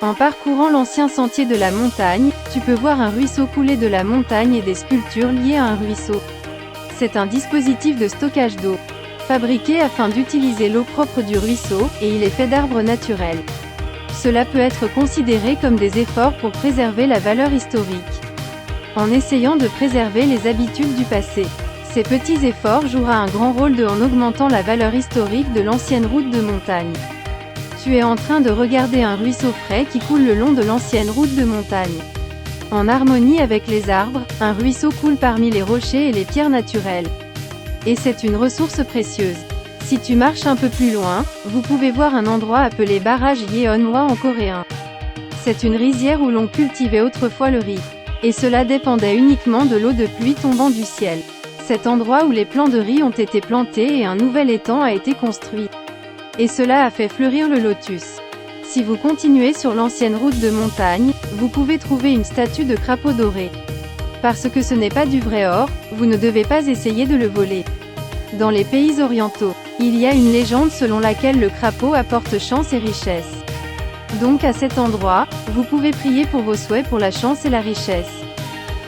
En parcourant l'ancien sentier de la montagne, tu peux voir un ruisseau couler de la montagne et des sculptures liées à un ruisseau. C'est un dispositif de stockage d'eau, fabriqué afin d'utiliser l'eau propre du ruisseau, et il est fait d'arbres naturels. Cela peut être considéré comme des efforts pour préserver la valeur historique, en essayant de préserver les habitudes du passé. Ces petits efforts joueront un grand rôle en augmentant la valeur historique de l'ancienne route de montagne. Tu es en train de regarder un ruisseau frais qui coule le long de l'ancienne route de montagne. En harmonie avec les arbres, un ruisseau coule parmi les rochers et les pierres naturelles. Et c'est une ressource précieuse. Si tu marches un peu plus loin, vous pouvez voir un endroit appelé barrage Yeonhwa en coréen. C'est une rizière où l'on cultivait autrefois le riz. Et cela dépendait uniquement de l'eau de pluie tombant du ciel. Cet endroit où les plants de riz ont été plantés et un nouvel étang a été construit. Et cela a fait fleurir le lotus. Si vous continuez sur l'ancienne route de montagne, vous pouvez trouver une statue de crapaud doré. Parce que ce n'est pas du vrai or, vous ne devez pas essayer de le voler. Dans les pays orientaux, il y a une légende selon laquelle le crapaud apporte chance et richesse. Donc à cet endroit, vous pouvez prier pour vos souhaits pour la chance et la richesse.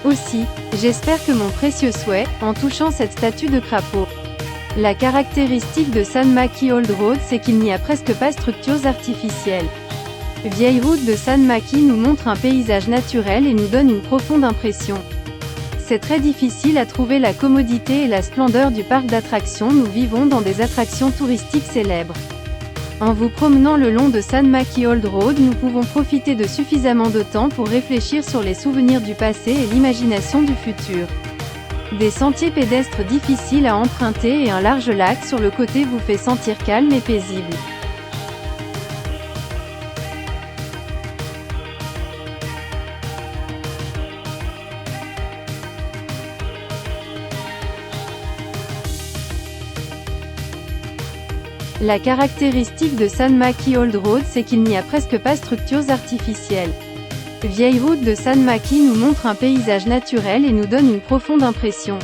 Aussi, j'espère que mon précieux souhait, en touchant cette statue de crapaud. La caractéristique de Sanmaki Old Road, c'est qu'il n'y a presque pas de structures artificielles. Vieille route de Sanmaki nous montre un paysage naturel et nous donne une profonde impression. C'est très difficile à trouver la commodité et la splendeur du parc d'attractions. Nous vivons dans des attractions touristiques célèbres. En vous promenant le long de Sanmaki Old Road, nous pouvons profiter de suffisamment de temps pour réfléchir sur les souvenirs du passé et l'imagination du futur. Des sentiers pédestres difficiles à emprunter et un large lac sur le côté vous fait sentir calme et paisible. La caractéristique de Sanmaki Old Road, c'est qu'il n'y a presque pas de structures artificielles. Vieille route de Sanmaki nous montre un paysage naturel et nous donne une profonde impression.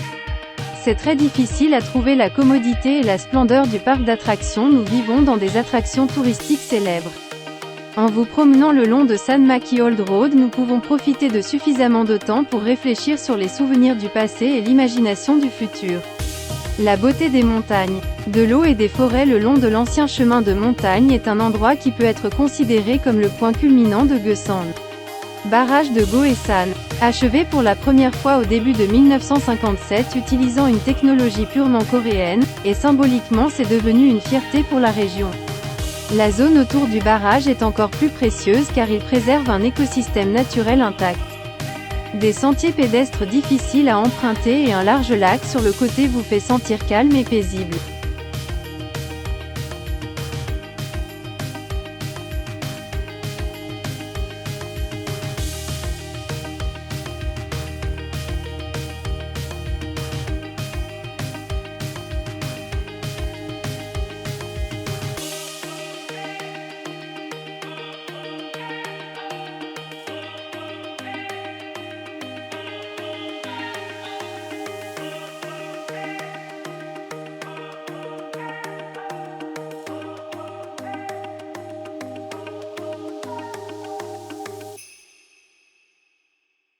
C'est très difficile à trouver la commodité et la splendeur du parc d'attractions. Nous vivons dans des attractions touristiques célèbres. En vous promenant le long de Sanmaki Old Road, nous pouvons profiter de suffisamment de temps pour réfléchir sur les souvenirs du passé et l'imagination du futur. La beauté des montagnes, de l'eau et des forêts le long de l'ancien chemin de montagne est un endroit qui peut être considéré comme le point culminant de Gyeongsang. Barrage de Goesan, achevé pour la première fois au début de 1957 utilisant une technologie purement coréenne, et symboliquement c'est devenu une fierté pour la région. La zone autour du barrage est encore plus précieuse car il préserve un écosystème naturel intact. Des sentiers pédestres difficiles à emprunter et un large lac sur le côté vous fait sentir calme et paisible.